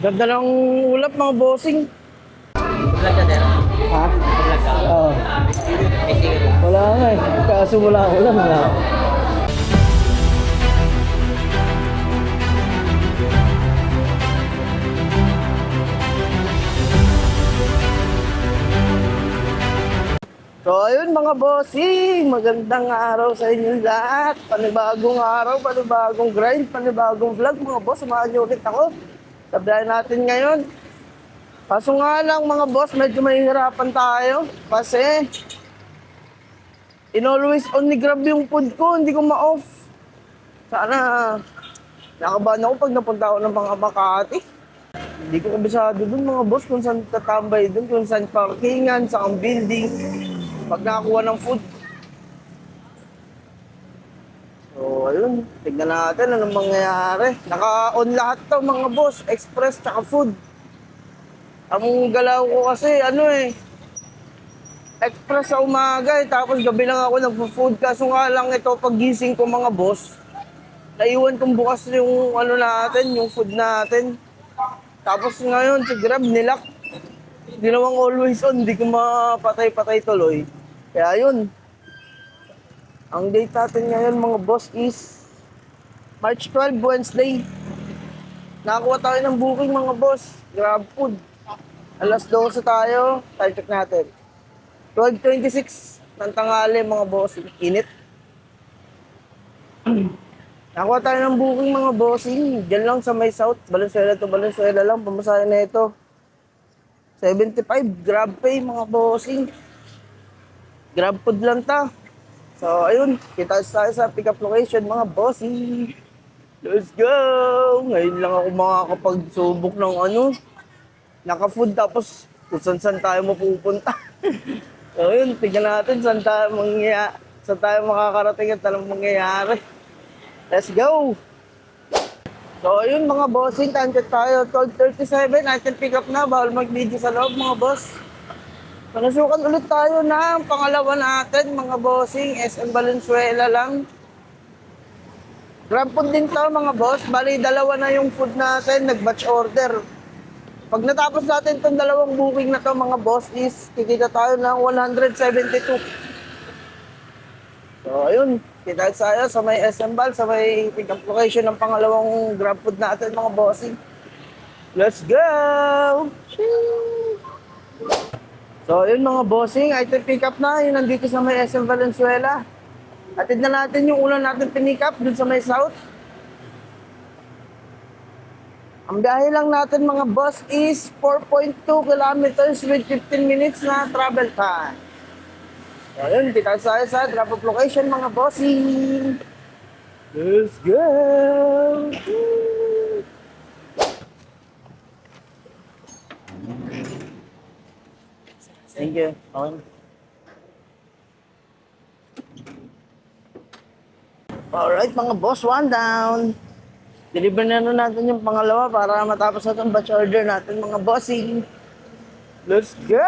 Ganda ng ulap mga bossing. Vlog ka, sir? Ha? Vlog ka? Oo. May singer. Wala nga eh. Kaso wala ulam nga. So ayun mga bossing, magandang araw sa inyong lahat. Panibagong araw, panibagong grind, panibagong vlog mga boss. Samahan niyo ulit ako. Sabihan natin ngayon. Kaso nga lang mga boss, medyo mahihirapan tayo. Kasi in-always on ni Grab yung food ko, hindi ko ma-off. Sana nakabahan ako pag napunta ako ng mga Makati. Hindi ko kabisado dun mga boss kung saan tatambay dun, kung saan parkingan, saan building. Pag nakakuha ng food. So, ayun. Tignan natin anong mangyayari. Naka-on lahat to mga boss. Express tsaka food. Ang galaw ko kasi, express sa umaga eh. Tapos gabi lang ako nagpo-food. Kaso nga lang ito, paggising ko mga boss, naiwan kong bukas yung natin, yung food natin. Tapos ngayon, si Grab nilak. Ginawang always on, hindi ko mapatay-patay tuloy. Kaya yun, ang date natin ngayon mga boss is March 12, Wednesday. Nakakuha tayo ng booking mga boss, Grab food. Alas 12 tayo, time check natin. 12:26 ng tanghali mga boss, init. Nakakuha tayo ng booking mga bossing, dyan lang sa may South, Valenzuela to Valenzuela lang, pamasahe na ito. 75, Grab pay mga bossing. Grab food lang ta. So, ayun. Kita tayo sa pick-up location, mga bossy. Let's go! Ngayon lang ako makakapagsubok ng naka-food tapos kung saan tayo mapupunta. So, ayun. Tignan natin saan tayo makakarating at anong mangyayari. Let's go! So, ayun mga bossing. Time check tayo. 12:37. Natin pick up na. Bawal mag-video sa loob, mga boss. Panasukan ulit tayo ng pangalawa natin, mga bossing, SM Valenzuela lang. Grab food din to, mga boss. Bali, dalawa na yung food natin, nag-batch order. Pag natapos natin itong dalawang booking na to, mga boss, is kikita tayo ng 172. So, ayun. Kita tayo sa may SM Val, sa may pick-up location ng pangalawang grab food natin, mga bossing. Let's go! So, yun mga bossing, item pick up na. Yun nandito sa may SM Valenzuela. Atid na natin yung ulan natin pinick up dun sa may south. Ang biyahe lang natin mga boss is 4.2 kilometers with 15 minutes na travel time. So, yun, kita tayo sa drop-off location mga bossing. Let's go! Thank you. Okay. Alright mga boss, one down. Deliver na natin yung pangalawa para matapos na itong batch order natin mga bossing. Let's go!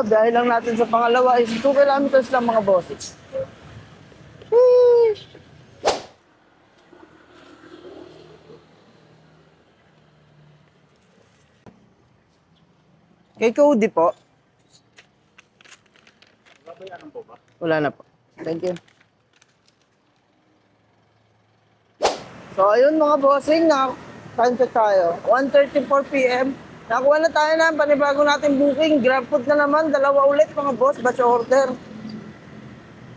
Dahil lang natin sa pangalawa is 2 kilometers lang mga bossing. Sheesh! Kay Cody po. Wala na po. Thank you. So, ayun mga bossing, time check tayo. 1:34 PM. Nakuha na tayo ng panibago natin booking. Grab food na naman, dalawa ulit mga boss, batch order.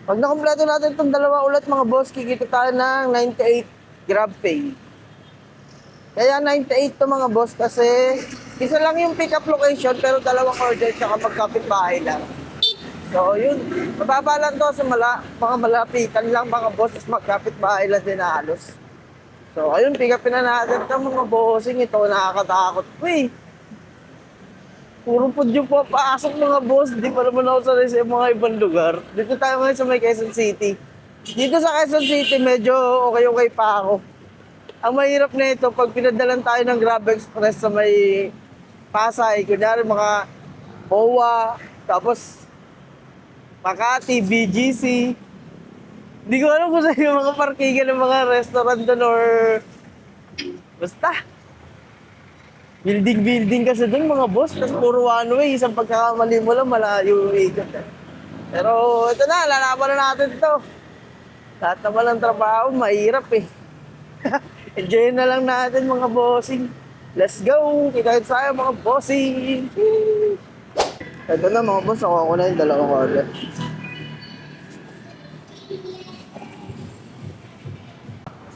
Pag nakompleto natin itong dalawa ulit mga boss, kikita tayo ng 98 Grab pay. Kaya 98 to mga boss kasi isa lang yung pick up location pero dalawang order tsaka magkapit-bahay lang. So, yun. Mababa lang to sa mga malapitan lang mga bosses, magkapit-bahay lang din na halos. So, ayun, pick upin na natin ito mga bossing. Ito, nakakatakot po eh. Puro po yung papasok mga boss. Di pa naman ako sanay sa mga ibang lugar. Dito tayo ngayon sa may Quezon City. Dito sa Quezon City, medyo okay pa ako. Ang mahirap na ito, pag pinadalan tayo ng Grab Express sa may Pasay, kunyari mga OWA, tapos Makati, BGC. Hindi ko alam kung saan yung mga parkingan ng mga restaurant doon or basta. Building kasi dun mga boss, tapos puro one way, isang pagkakamali mo lang, malayo yung ikot. Pero ito na, lalaban na natin ito. Lahat naman ng trabaho, mahirap eh. Enjoy na lang natin mga bossing. Let's go! Kita-kits tayo mga bossing! Ito na mga boss, nakuha ko na yung dalawang order.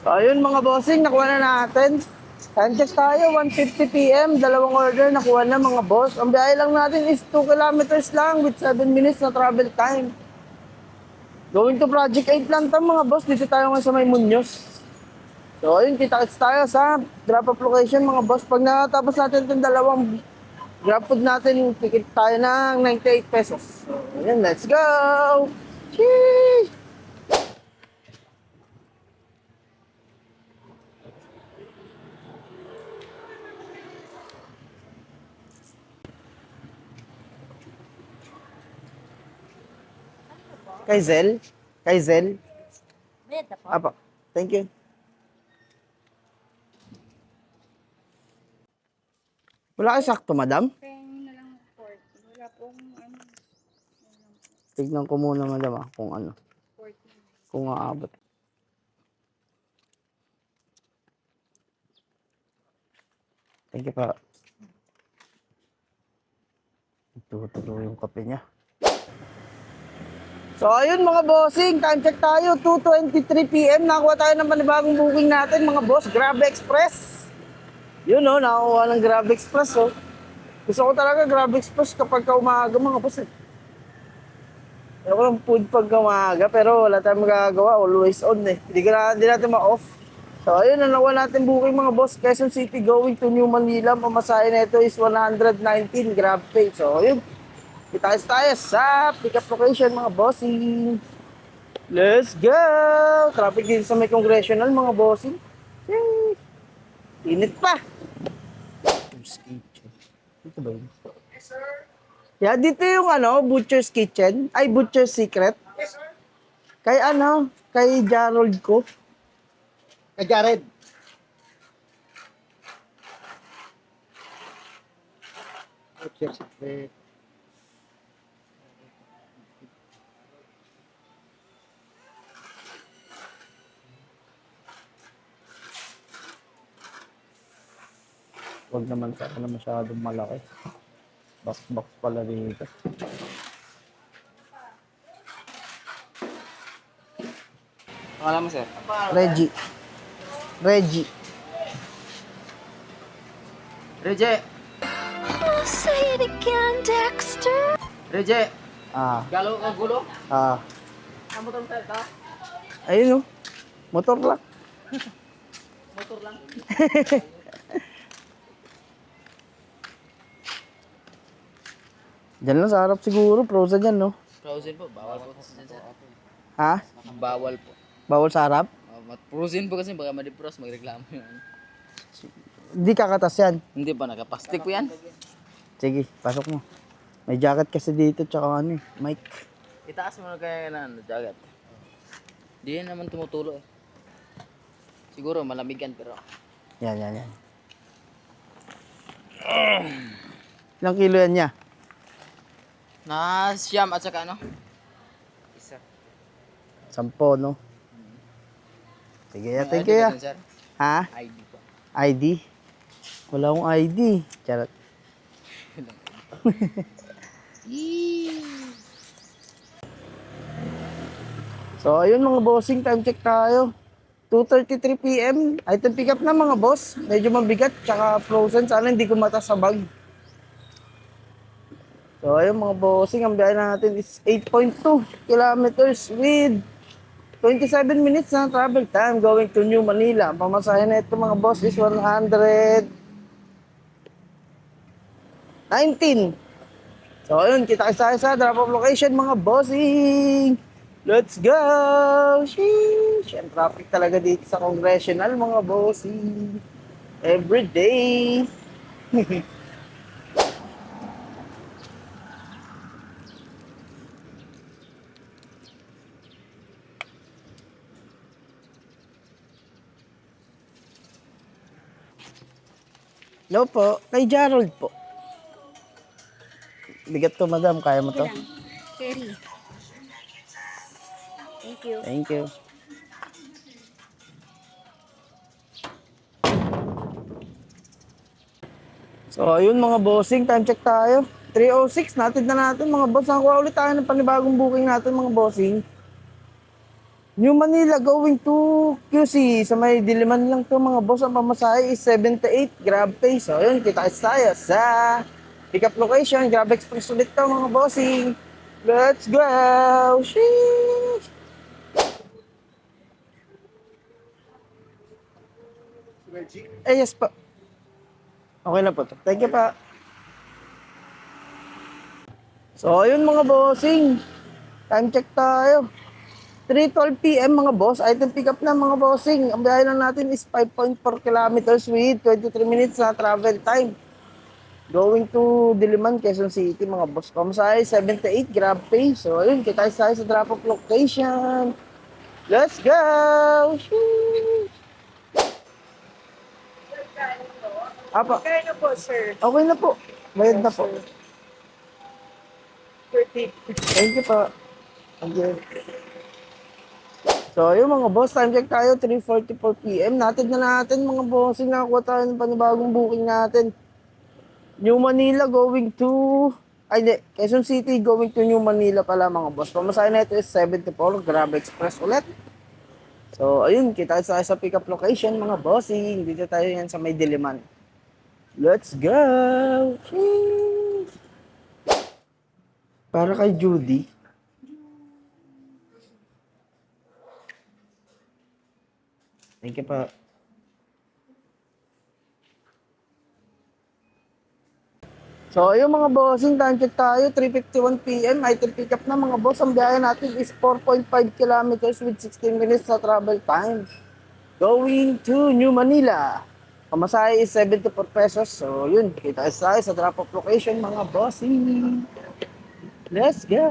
So ayun mga bossing, nakuha na natin. Time check tayo, 1:50 PM, dalawang order nakuha na mga boss. Ang biyahe lang natin is 2 kilometers lang with 7 minutes na travel time. Going to Project 8 lang to mga boss, dito tayo ngayon sa May Muñoz. So ayun, kita-kits tayo sa drop-off location mga boss. Pag natapos natin itong dalawang grab food natin, ticket tayo ng 98 pesos. So ayun, let's go! Sheesh! Kay Zel? Kay Zel? Apa, thank you. Wala kayo sakto, madam? Pengen na lang 40. Wala pong ano, Tignan ko muna, madam, kung ano. 40. Kung aabot. Thank you pa. Tutulo yung kape niya. So ayun mga bossing, time check tayo, 2:23 PM. Nakakuha tayo ng panibagong booking natin mga boss, Grab Express. Yun oh, nakakuha ng Grab Express oh. Gusto ko talaga Grab Express kapag umaga mga boss eh. Ayoko lang food pag umaga, pero wala tayong magagawa, always on eh. Hindi natin ma-off. So ayun, nakuha natin booking mga boss, Quezon City going to New Manila. Pamasahe na ito is 119 Grab pay. So ayun, kita tayo sa pick-up location mga bossing. Let's go! Traffic din sa may congressional mga bossing. Yay! Init pa! Dito ba yun? Yes, sir. Yeah, dito yung Butcher's Kitchen. Ay, Butcher's Secret. Yes, sir. Kay kay Gerald ko. Kay Jared. Butcher's Secret. Huwag naman sana masyadong malaki. Box pala dito. Pangalan mo, sir? Reggie. Reggie. Reje! Say it again, Dexter. Reje! Ah, Galo ka gulo? ah. Ang motor tayo ka? Ayun oh. Motor lang. Motor lang. Diyan lang sa harap siguro. Prosa dyan, no? Frozen po, bawal po kasi dyan, sir. Ha? Bawal po. Bawal sa harap? Frozen po kasi baka madipros, magreklamo yun. Hindi kakatas yan. Hindi pa, nakapastik po yan. Sige, pasok mo. May jacket kasi dito, tsaka mic. Itaas mo na kaya na jacket. Di yan naman tumutulo eh. Siguro malamig yan pero Yan. Ilang kilo yan niya? na siyam at saka ano? Isa. 10, no? Sige, thank you, ya. Sir? Ha? ID po. ID? Wala akong ID. Charot. So, ayun mga bossing, time check tayo. 2:33 PM. Item pick up na mga boss. Medyo mabigat, tsaka frozen. Sana hindi ko matasabag. So, ayun mga bossing, ang biyahe natin is 8.2 kilometers with 27 minutes na travel time going to New Manila. Ang pamasahe na ito mga boss is 119. So, ayun, kita tayo sa drop-off location mga bossing. Let's go! Sheesh! Ang traffic talaga dito sa Congressional mga bossing. Every day. Hello po. Kay Gerald po. Bigat to, madam. Kaya mo to? Carry. Thank you. Thank you. So, ayun mga bossing. Time check tayo. 3:06. Natid na natin mga boss. Nakuha ulit tayo ng panibagong booking natin mga bossing. New Manila going to QC. Sa may Diliman lang to mga boss. Ang pamasahe is 78 Grab Pay. So, ayun. Kita tayo sa pick-up location. Grab Express ulit to mga bossing. Let's go! Sheesh! Yes po. Okay na po to. Thank you pa. So, ayun mga bossing. Time check tayo. 3:12 PM mga boss. Item pick up na mga bossing. Ang biyahe lang natin is 5.4 kilometers with 23 minutes na travel time. Going to Diliman, Quezon City mga boss. Pamasahe 78 Grab Pay. So, ayun. Kita tayo sa drop-off location. Let's go! Sheesh! Apa. Okay na po, sir. Okay na po. Bayad na po. 30. Thank you po. Thank you. So, yung mga boss, time check tayo, 3:44 PM. Natid na natin mga boss, nakakuha tayo ng panibagong booking natin. New Manila going to... Ay, hindi. Quezon City going to New Manila pala mga boss. Pamasahe na ito is 74, Grab Express ulit. So, ayun, kita tayo sa pick-up location mga bossing. Dito tayo yan sa may Diliman. Let's go! Sheesh! Para kay Judy. Thank you pa. So, ayun mga bossing, time check tayo, 3:51 PM, item pick up na mga boss. Ang biyahe natin is 4.5 kilometers with 16 minutes na travel time. Going to New Manila. Pamasahe is 74 pesos. So, yun, kita tayo sa drop-off location mga bossing. Let's go!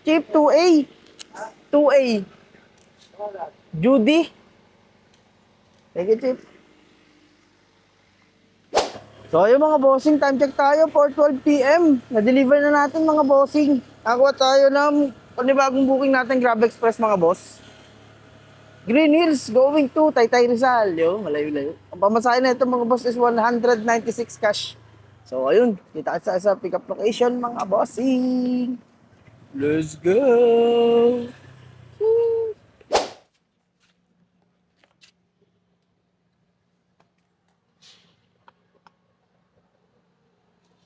Chip 2A. 2A. Judy. Thank you, Chip. So, yung mga bossing, time check tayo, 4:12 PM. Na-deliver na natin mga bossing. Nakuha tayo ng panibagong booking natin, Grab Express mga boss. Green Hills going to Taytay Rizal. Yo, malayo-layo. Ang pamasahe na ito mga boss is 196 cash. So, ayun, kita sa pick-up location mga bossing. Let's go!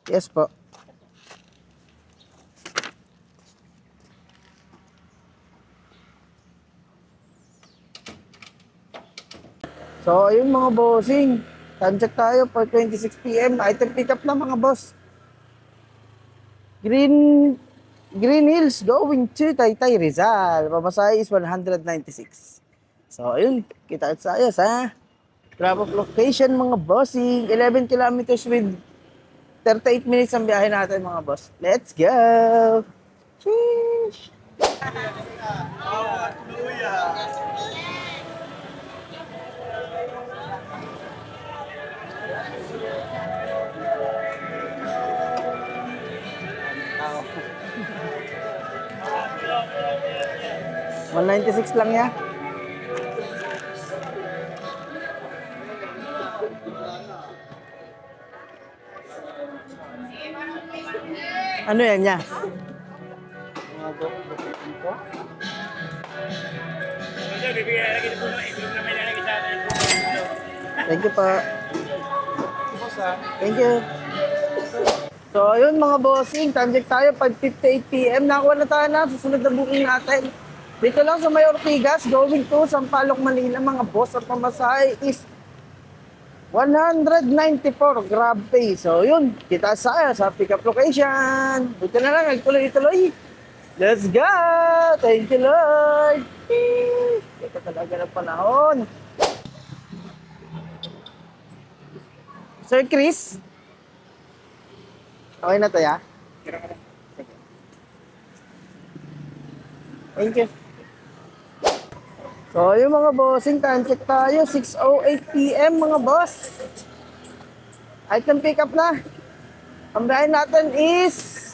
Yes po. So, ayun mga bossing. Time check tayo for 26 PM. Item pick up na mga boss. Green Hills going to Taytay Rizal. Pamasahe is 196. So, ayun. Kita tayo sa drop-off location mga bossing. 11 kilometers with 38 minutes ang biyahe natin mga boss. Let's go! Sheesh! $196 lang ya. Ano yan niya? Thank you pa. Thank you. So, ayun mga bossing, time check tayo, 5:58 PM. Nakuha na tayo na, susunod na booking natin. Dito lang sa may Ortigas, going to Sampaloc, Manila mga boss. At pamasahe is 194 Grab Pay. So, yun, kita sa pick-up location. Dito na lang, nagtuloy-tuloy. Let's go! Thank you, Lord! Ito talaga ng panahon. Sir Chris? Okay na to, ya? Thank you. So, yung mga bossing, time check tayo. 6:08 p.m. mga boss. Item pick up na. Ang biyahe natin is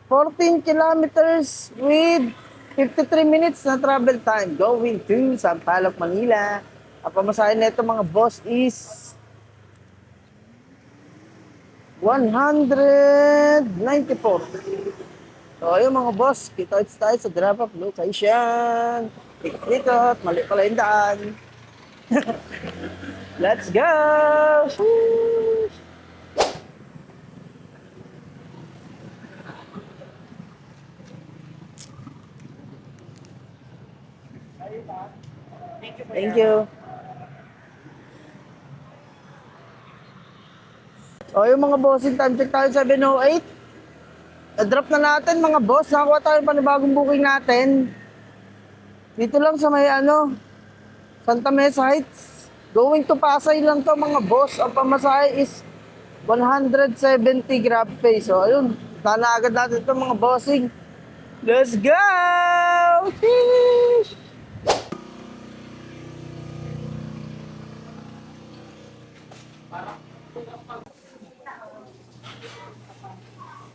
14 kilometers with 53 minutes na travel time going to Sampaloc, Manila. Ang pamasahe nito mga boss is 194. So ayun mga boss, kita-kits tayo sa drop-off location. Dito at mali pala yung daan. Let's go! Sheesh! Thank you. So yung mga bossing, time check tayo 7:08. Na-drop na natin mga boss. Nakakuha tayo ng panibagong booking natin. Dito lang sa may Santa Mesa Heights. Going to Pasay lang to mga boss. Ang pamasahe is 170 grab pay. So ayun, tana agad natin ito mga bossing. Let's go! Sheesh!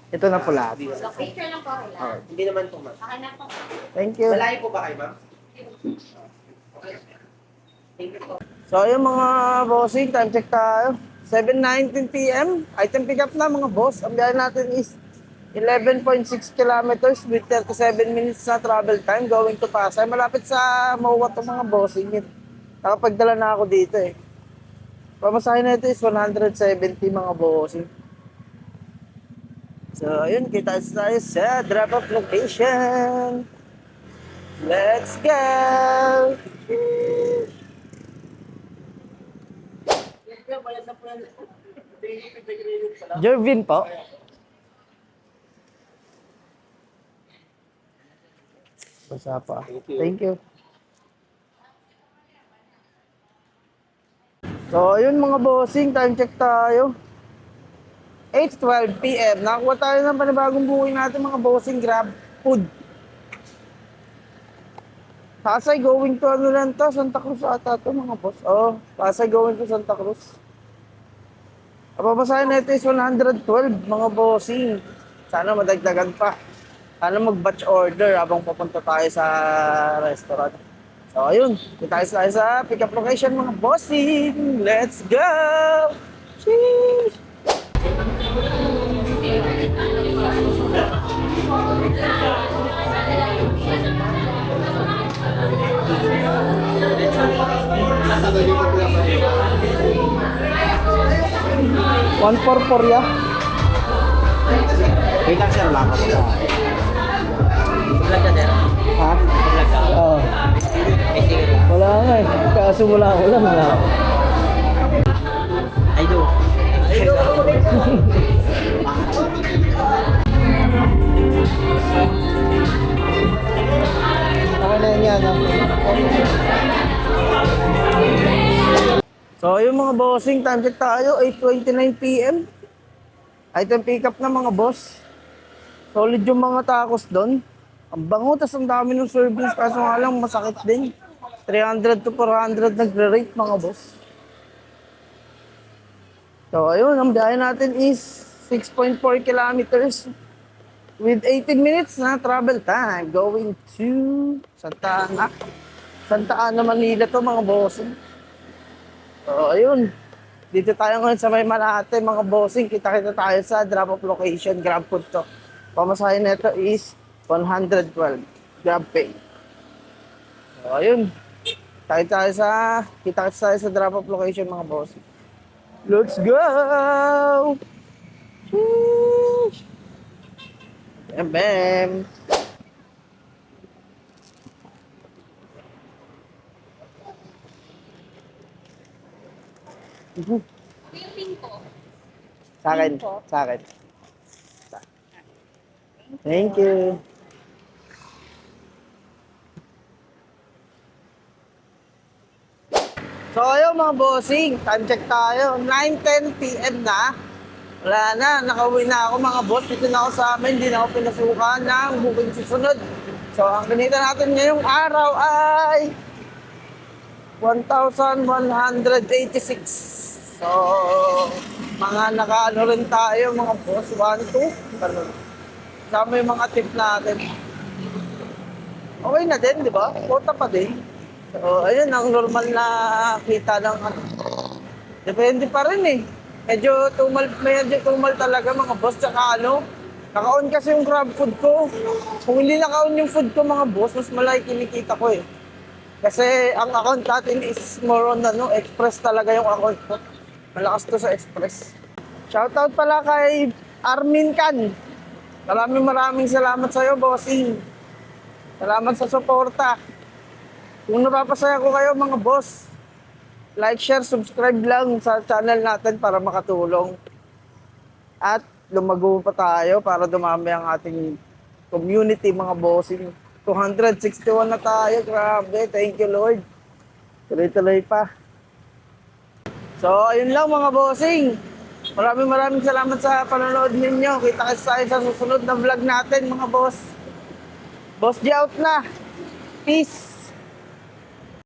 Ito na po lahat. Picture lang po, kailangan. Hindi naman po, ma'am. Okay na po. Thank you. Malayo po ba kayo, ma'am? So yung mga bossing, time check tayo. 7:19 p.m. Item pick up na mga boss. Ang biyahe natin is 11.6 kilometers with 37 minutes na travel time going to Pasay. Malapit sa MOA to mga bossing. Nakapagdala na ako dito eh. Pamasahe na ito is 170 mga bossing. So, ayun, kita tayo sa drop-off location. Let's go! Jervin po. Basa pa. Thank you. So, ayun mga bossing, time check tayo. 8:12 p.m. Nakakuha tayo ng panibagong booking natin mga bossing grab food. Pasay going to lang to, Santa Cruz ata to mga boss. Oh, Pasay going to Santa Cruz. Ang pamasahe na ito is 112 mga bossing. Sana madagdagan pa. Sana mag-batch order habang papunta tayo sa restaurant. So ayun, kita tayo sa pick-up location mga bossing. Let's go! Sheesh! One for ya. Wait lang, sir. Lako po. Vlog ka, sir. Ha? Vlog ka. Oo. May sticker. Wala nga eh. Kaso wala. I do. Okay na yan. So yung mga bossing, time check tayo, 8:29 p.m. Item pick up na mga boss. Solid yung mga tacos doon. Ang bango, tas ang dami ng service, kaso nga lang masakit din. 300 to 400 nagre-rate mga boss. So ayun, ang biyahe natin is 6.4 kilometers with 18 minutes na travel time going to Santa Ana, Manila to mga bossing. So ayun, dito tayo ngayon sa may Malate mga bossing. Kita-kita tayo sa drop-off location, grab food to. Pamasahe nito is 112 grab pay. So ayun, kita tayo sa drop-off location mga bossing. Let's go! Sheesh! Bam, bam! Yung pink po. Sa akin. Thank you. So ayun mga bossing, time check tayo. 9:10 p.m. na. Wala na, nakauwi na ako mga boss. Dito na ako sa amin, hindi na ako pinasukan ng booking susunod. So, ang kinita natin ngayong araw ay 1,186. So, mga nakaano rin tayo, mga boss. 1, 2, ganun. Sama yung mga tip natin. Okay na din, di ba? Kota pa din. So, ayun, ang normal na kita ng ano. Depende pa rin eh. Medyo tumal talaga mga boss. Tsaka ano, naka-on kasi yung Grab food ko. Kung hindi naka-on yung food ko mga boss, mas malaki kinikita ko eh. Kasi ang account natin is more on ano, express talaga yung account ko. Malakas to sa express. Shoutout pala kay Armin Can. Maraming salamat sa'yo, bossing. Salamat sa suporta. Kung napapasaya ko kayo mga boss, like, share, subscribe lang sa channel natin para makatulong. At lumago pa tayo para dumami ang ating community mga bossing. 261 na tayo, grabe. Thank you Lord. Tuloy-tuloy pa. So, ayun lang mga bossing. Maraming salamat sa panonood ninyo. Kita-kits tayo sa susunod na vlog natin mga boss. Boss G out na. Peace.